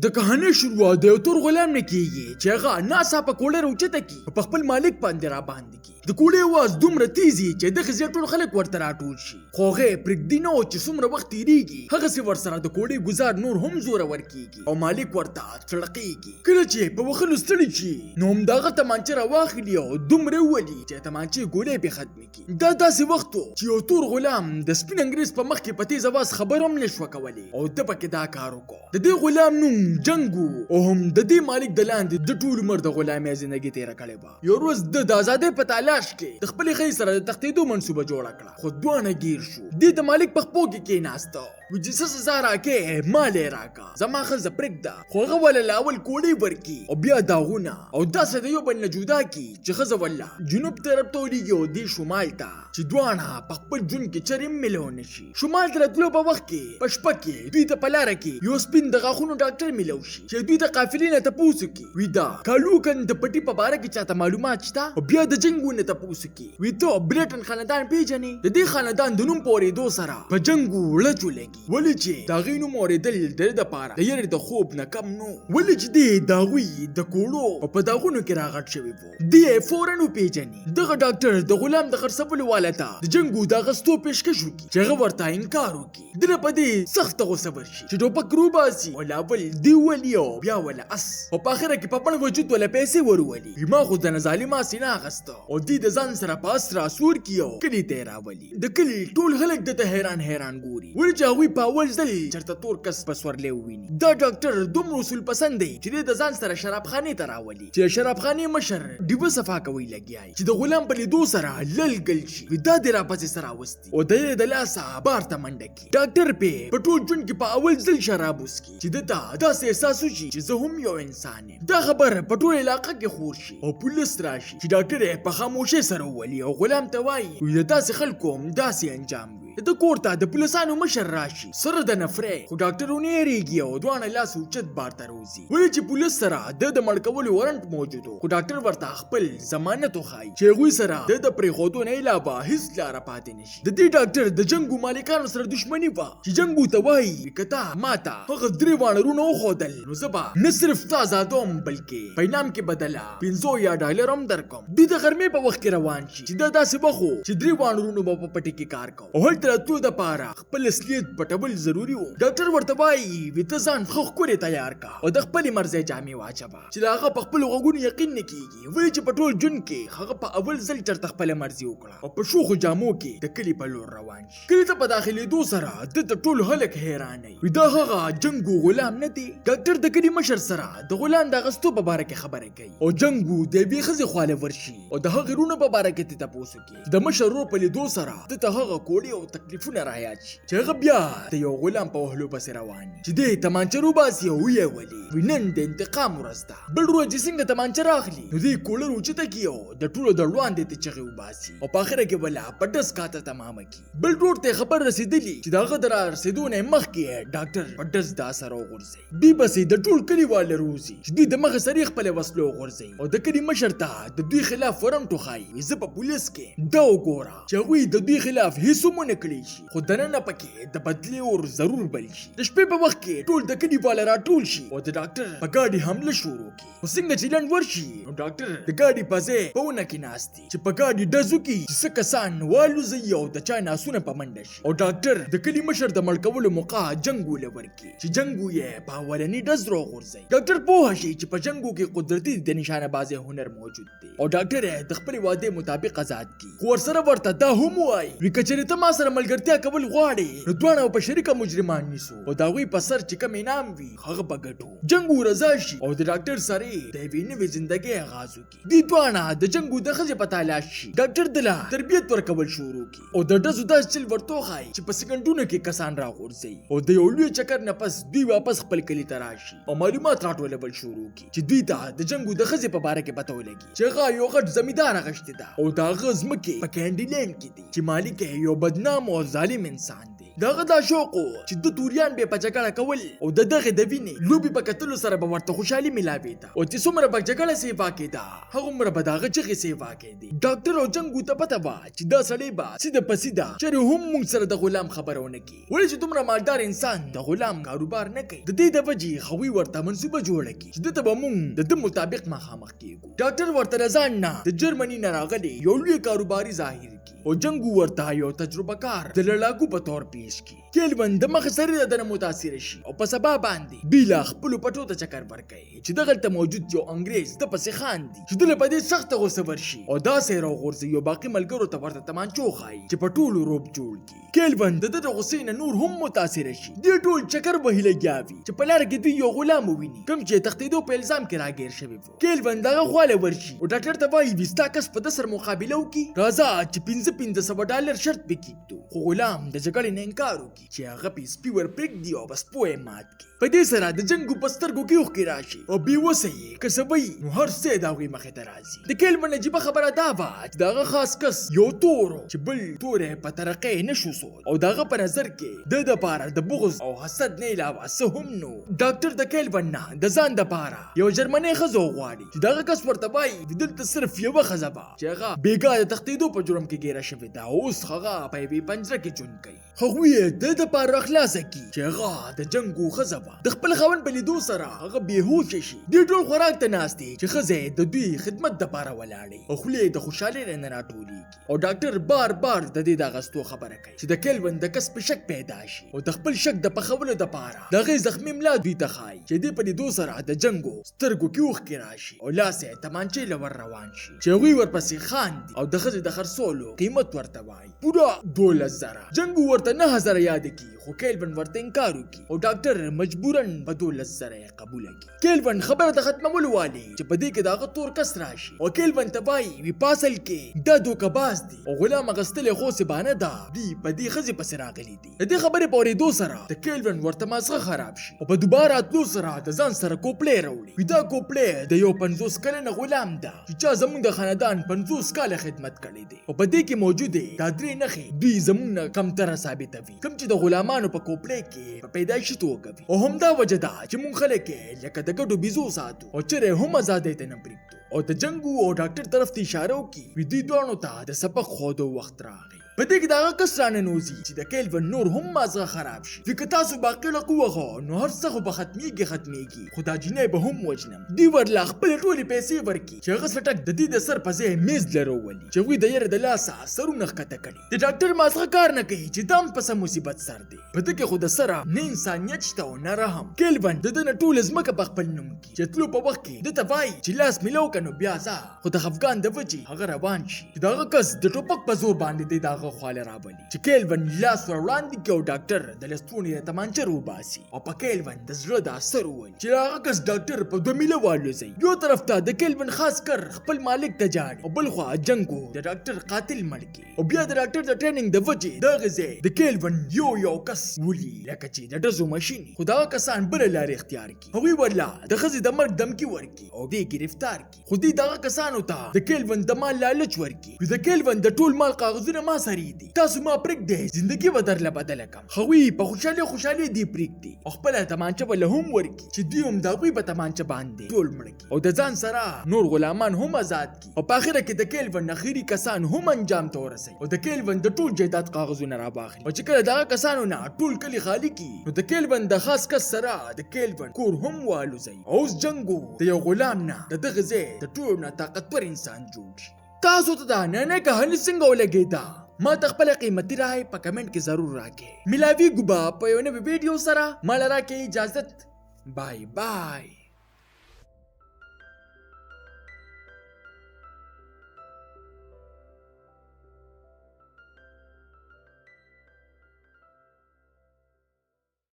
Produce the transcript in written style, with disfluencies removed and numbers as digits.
د کہانی شروعات د یو تور غلام نه کیږي چې هغه ناڅاپه کوړه راوچته کی په خپل مالک باندې را باندې کی د کوړې आवाज دومره تیزی چې د خزې ټول خلک ورته راټول شي خو هغه پرېږدي نه چې څومره وخت تیریږي هغه سي ورسره د کوړې گزار نور هم زوره ورکیږي او مالک ورته چړقیږي کله چې په وخلو ستړي شي نو همدغه تمانچه راواخلي او دومره ولي چې تمانچه ګولې به ختم کی دا داسې وخت چې یو تور غلام د سپین انګریز په مخ کې په تیز आवाज خبر هم نشو کولی او د پکې دا کار وکړ د دې غلام نوم جنگو او هم د دې مالک د لاندې د ټول عمر د غلامۍ ژوندۍ تیر کړې و یو ورځ د آزادۍ په تلاش کې د خپل خې سره د تختیدو منصوبه جوړه کړه خو دوانه گیر شو د مالک په خپو کې کېناسته وجسس زارا کې مال راکا زما خزه پرګدا خو هغه ول لاول کوړی ورکی او بیا داغونه او داسې د یو بل نه جدا کی چې خزه ولا جنوب طرف ته ولېږي او دی شمال ته چې دوانه په خپل جون کې چرېم ملون شي شمال ته تلو په وخت کې پشپکې دوی ته پلار کې یو سپین د غاخونو ډاکټر ملو شي چې دوی ته قافلې نه تپوسو کی ودا کالو کن د پټي په باره کې چاته معلومات شته او بیا د جنگو نه تپوسو کی وی ته بریټن خاندان پیژنې د دې خاندان د نوم پورې دو سره په جنگو لچولګي ولی چې دا غینو موریدل د پاره د یری د خوب نه کم نو ولی چې دی دا وی د کوړو په داغونو کې راغټ شوی وو دی فورن پیژنې دغه ډاکټر د غلام د خرڅولو والته د جنگو د غستو پیشکش وکي چې هغه ورته انکار وکي دغه په دې سخت غوسه ورشي چې ټوپک روباسي ولا ول دی ولیو بیا ولا اس او په اخر کې په پړ وجود ولا پیسې ورولي ما خو د ظالما سینا غسته او دی د ځان سره پاس را سور کیو کلی ته راولي د کلی ټول خلک د حیران ګوري ورچا وی پاول ځل چرته تور کس پسورلې ویني دا ډاکټر دوم رسول پسند دی چې د ځان سره شرابخانه ته راولي چې شرابخانه مشر دیو صفا کوي لګیای چې د غلام په لیدو سره للګل شي دا د را پسې سره وستي او د لاسه بار ته منډه کی ډاکټر په ټول جون کې په اول ځل شراب وسکي چې دا داسې احساس وشي چې زه هم یو انسان یم دا خبر په ټول علاقې کې خور شي او پولیس راشي چې ډاکټر په خاموشۍ سره ولي او غلام ته وایي وي داسې خلکو هم داسې انجام وي د کور ته د پولیسانو مشر راشي سره د نفرې خو ډاکټرونه ریږي او دوانه لاس اوچت بار ته روزي ولې چې پولیس سره د مړکولو وارنټ موجود خو ډاکټر ورته خپل ضمانت وخایي چې غوي سره د پرېښودو نه علاوه هیڅ لار پاتې نشي د دې ډاکټر د جنگو مالکانو سره دښمنی و چې جنگو ته وایي کته ماته هغه درې وانرونه خودل نو زبا نه صرف تازه دوم بلکې پینام کې بدلا 500 یا ډالر هم درکوم د غرمې په وخت کې روان شي چې دا داسې بخو چې درې وانرونه په پټي کې کار کوي تراتو د پاره خپل اصلیت پټول ضروری وو ډاکټر ورته وایي وته ځان خو کورې تیار کا او د خپل مرزه جامې واچبا چې هغه په خپل غوګونو یقین نه کیږي وایي چې په ټول جون کې هغه په اول ځل چرته خپل مرزي وکړه او په شوخو جامو کې د کلی په لور روان شي کلی ته په داخلي دو سره د ټول هلک حیرانه وي دا هغه جنگو غلام نه دی ډاکټر د کلی مشر سره د غلام د غستو په باره کې خبره کوي او جنگو د بي خزي خاله ورشي او د هغه رونه په باره کې تاسو کې د مشر ورو په لیدو سره د هغه کوړی او تکلیفونه رايات شي چې هغه بیا د یو غلام په وهلو پسې روان چې د تمانچه روباسي او یې ولي وینن د انتقام ورسته بل ورځ څنګه تمانچه راخلي نو دې کولر وچته کیو د ټولو د روان دي چې وباسي او په اخر کې ولا پټس کاته تمامه کی بل ټول ته خبر رسیدلی چې داغه درار رسیدونه مخ کې ډاکټر پټس دا سره ورځي بي بسې د ټول کلیوال روزي چې دوی د مخ سره خپل وسلو ورځي او د کلی مشر ته د دوی خلاف ورم ټوخای زه په پولیس کې دا وګوره چې وی د دوی خلاف هیڅ مونږ کړی شي خو دنه پکې د بدلی اور ضرور بل شي د شپې په وخت کې ټول د کلی والا راټول شي او د ډاکټر په ګاډي حمله شروع کی او څنګه چې لند ورشي نو ډاکټر د ګاډي پځه په ونه کې ناشتي چې په ګاډي دزو کی چې کسان والو زیو د چا ناسونه په منډه شي او ډاکټر د کلی مشر د مړکولو موقع جنگو لور کی چې جنگو یې په ولني دزرو غورځي ډاکټر په هشي چې په جنگو کې قدرتي د نشانه بازي هنر موجود دی او ډاکټر د خپل واده مطابق آزاد کی خو سره ورته دا هم وای وکچری ته ما سره ملګرتیا کول غواړي نو دوانه په شریکه مجرمان نیسو او داوی په سر چې کوم انعام وي هغه بغټو جنگو رضا شي او د ډاکټر سره د وینې ژوندۍ آغاز وکي دی دوانه د جنگو د خځې په تلاش شي ډاکټر دلا تربیت ورکول شروع کی او د دزو داس چل ورته خای چې په سکندونو کې کسان راغورځي او د یو لوی چکر نه پس دوی واپس خپل کلی ته راشي او معلومات راټولول شروع کی چې دوی ته د جنگو د خځې په باره کې پته ولګي چې هغه یو غټ زمیندار غشته ده او دا غزمکه په کینډیلند کې دي چې مالک یو بدنام او ظالم انسان دی دغه دا شوق چې د توریان به په جګړه کول او دغه د وینې لوبي په کتلو سره به ورته خوشحالي ملاوي دا او چې څومره په جګړه سیوا کېده هغه عمر به دغه چغې سیوا کېدی. ډاکټر او جنګو ته پته وه چې دا سړی به سیده په سیده چېرې هم موږ سره د غلام خبره ونه کړي، ولې چې دومره مالدار انسان د غلام کاروبار نه کوي. د دې د وجې هغوی ورته منصوبه جوړه کړي چې دته به موږ د ده مطابق مخامخ کېږو. ډاکټر ورته د ځان نه د جرمني نه راغلی یو لوی کاروباري ظاهر کړي او جنګو ورته یو تجربه کار د لړاکو په تور پیش کړي. کیلون د مخ سره د متاثر شي او په سبا باندې بیلا خپل پټو ته چکر ورکړي چې دغلته موجود یو انګريز د پسې خاندي چې دله په دې سخت غوسه ورشي او دا سره غورځي یو باقي ملګرو ته ورته تمانچو خای چې په ټولو روب جوړ کی. کیلون د غوسې نه نور هم متاثر شي. دې ټول چکر وهله گیاوي چې په لار کې دوی یو غلام وویني کوم چې تختیدو په الزام کې راګیر شوی وو. کیلون دغه خواله ورشي او ډاکټر ته وایي وستا کس په د سر مقابله وکي راځه چې $1500 شرط وکړو. خو غلام د جګړې نه انکار وکړي چې هغه پیس پیور پریک دی او بس پوهه مات کی. په دې سره د جنګو په سترګو کې اوښکې راشي او بېوسه یې که څه وایي نو هر څه د هغوی مخې ته راځي. د کیلون عجیبه خبره دا وه چې د هغه خاص کس یو تور چې بل توری په ترقۍ نه شو سول او د هغه په نظر کې د دپاره د بغض او حسد نه علاوه څه هم نو. ډاکټر د کیلون نه د ځان دپاره یو جرمنۍ ښځه وغواړي چې دغه کس ورته وایي دلته صرف یوه ښځه وه چې هغه بېګا د تښتېدو په جرم کې ګیره شوې ده او اوس هغه په یوې پنجره کې ژوند کوي. هغوی یې د دپاره راخلاصه کړي چې هغه د جنګو ښځه وه. د خپل خاوند په لیدو سره هغه بېهوشه شي. دوی ټول خوراک ته ناست دي چې ښځه د دوی خدمت دپاره ولاړې او خولې د خوشحالۍ نه راټولېږي او ډاکټر بار بار د دې د اغستو خبره کوي چې د کیلون د کس په شک پیدا شي او د خپل شک د پخولو دپاره د هغې زخمي ملا دوی ته ښایي چې دې په لیدو سره د جنګو سترګو کې اوښکې راشي او لاس یې تمانچې له ور روان شي چې هغوی ورپسې خاندي او د ښځې د خرڅولو قیمت ورته وایي پوره 12,000. جنګو ورته 9,000 یاد کړي خو کیلون ورته انکار وکړي او ډاکټر مجبوراً په 12,000 یې قبوله کړي. کیلون خبره د ختمولو والي چې په دې کې د هغه تور کس راشي او کیلون ته وایي وي په اصل کې دا دوکهباز دی او غلام اخیستلې خو سبانه ده دوی په دې ښځې پسې راغلي دي. د دې خبرې په اورېدو سره د کیلون ورته مازغه خراب شي او په دوباره راتلو سره د ځان سره کوپلې راوړي. وي دا کوپلې د یو 50 کلنه غلام ده چې چا زموږ د خاندان 50 کاله خدمت کړی دی او په دې کې موجودې دا درې نښې دوی زموږ نه کمتره ثابتوي کوم چې د غلامانو په کوپلې کې په پیدایشي توګه وي او همدا وجه ده چې موږ خلک یې لکه د ګډو بیزو ساتو او چېرې هم ازادۍ ته نه پرېږدو او د جنګو او ډاکټر طرف ته اشاره وکړي وي دوی دواړو ته د سبق ښودو وخت راغی. په دې کې د هغه کس راننوځي چې د کیلون نور هم مازغه خراب شي. که تاسو باقي لکه وغه نو هر څه خو به ختمېږي خو دا جینۍ به هم وژنم. دوی ورله خپلې ټولې پیسې ورکړي چې هغه سټک د دې د سر په ځای میز لرولي چې هغوی د یره د لاسه سرونه ښکته کړي. د ډاکټر مازغه کار نه کوي چې دا هم په څه مصیبت سر دی. په دې کې خو د سره نه انسانیت شته او نه رحم. کیلون د ده نه ټوله ځمکه په خپل نوم کړي چې تلو په وخت کې ده ته وایي چې لاس مې لو که نو بیا ځه خو د خفګان د وجې هغه روان شي چې د هغه کس د ټوپک په زور باندې دی د هغه خواله رابلي چې کیلون لاس ور وړاندې کړي او ډاکټر د لستوڼي یې تمانچه روباسي او په کیلون د زړه د اثر وویل چې هغه کس ډاکټر په 2 میله والوځي. یو طرف ته د کیلون خاص کر خپل مالک ته جاړي او بل خوا جنګو د ډاکټر قاتل مړ کړي او بیا د ډاکټر د ټریننګ د وجې دغه ځای د کیلون یو کس ولي لکه چې د ډزو ماشین خو دغه کسان بله لارې اختیار کړي. هغوی ورله د ښځې د مرګ دمکي ورکړي او دې ګرفتار کړي خو دوی دغه کسانو ته د کیلون د مال لالچ ورکړي. د کیلون د ټول مال کاغذونه ما سره دي تاسو ما پرېږدئ زندګي به درله بدله کړم. هغوی په خوشحالي دې پرېږدي او خپله تمانچه به له هم ورکړي چې دوی هم د هغوی په تمانچه باندې ټول مړه کړي او د ځان سره نور غلامان هم آزاد کړي او په اخره کې د کیلون اخري کسان هم انجام ته ورسوي او د کیلون د ټول جایداد کاغذونه راواخلي. او چې کله دغه کسانو نه ټول کلي خالي کړي نو د کیلون د خاص کس سره د کیلون کور هم والوځي او اوس جنګو د یو غلام نه د دغه ځای د ټولو نه طاقتور انسان جوړ شي. تاسو ته دا نننۍ کهاني څنګه ولګېده؟ ما ته خپل قیمتي رائے په کمنټ کې ضرور راکړئ. ملاوي ګوبا په یو نوي ویډیو سره. ما له راکړئ اجازت. بای بای.